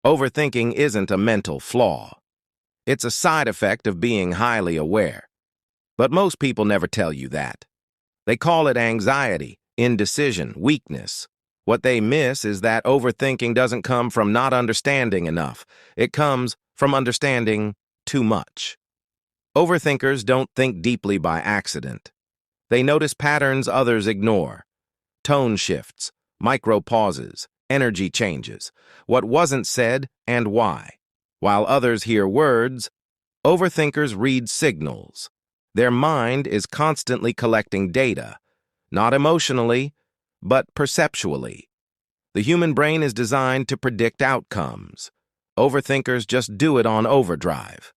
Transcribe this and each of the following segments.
Overthinking isn't a mental flaw. It's a side effect of being highly aware. But most people never tell you that. They call it anxiety, indecision, weakness. What they miss is that overthinking doesn't come from not understanding enough. It comes from understanding too much. Overthinkers don't think deeply by accident. They notice patterns others ignore. Tone shifts, micro pauses, energy changes, what wasn't said and why. While others hear words, overthinkers read signals. Their mind is constantly collecting data, not emotionally, but perceptually. The human brain is designed to predict outcomes. Overthinkers just do it on overdrive.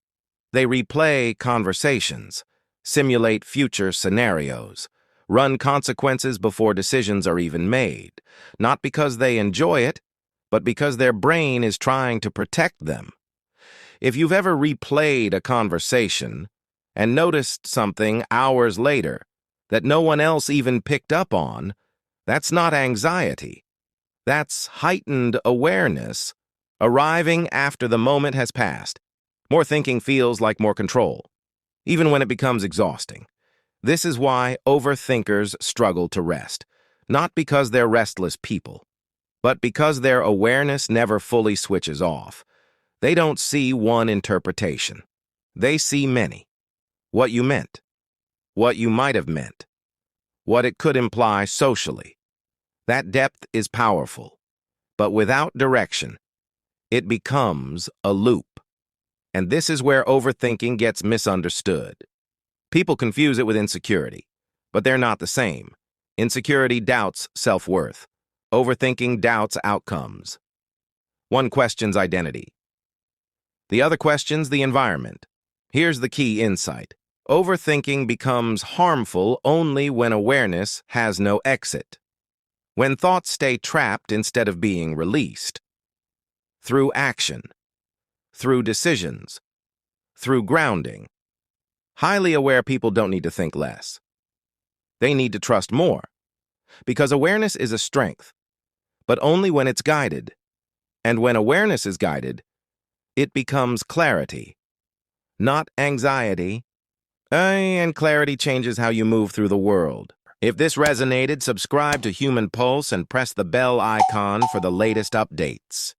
They replay conversations, simulate future scenarios, run consequences before decisions are even made, not because they enjoy it, but because their brain is trying to protect them. If you've ever replayed a conversation and noticed something hours later that no one else even picked up on, that's not anxiety. That's heightened awareness, arriving after the moment has passed. More thinking feels like more control, even when it becomes exhausting. This is why overthinkers struggle to rest, not because they're restless people, but because their awareness never fully switches off. They don't see one interpretation. They see many. What you meant, what you might have meant, what it could imply socially. That depth is powerful, but without direction, it becomes a loop. And this is where overthinking gets misunderstood. People confuse it with insecurity, but they're not the same. Insecurity doubts self-worth. Overthinking doubts outcomes. One questions identity. The other questions the environment. Here's the key insight. Overthinking becomes harmful only when awareness has no exit. When thoughts stay trapped instead of being released. Through action. Through decisions. Through grounding. Highly aware people don't need to think less. They need to trust more. Because awareness is a strength, but only when it's guided. And when awareness is guided, it becomes clarity, not anxiety. And clarity changes how you move through the world. If this resonated, subscribe to Human Pulse and press the bell icon for the latest updates.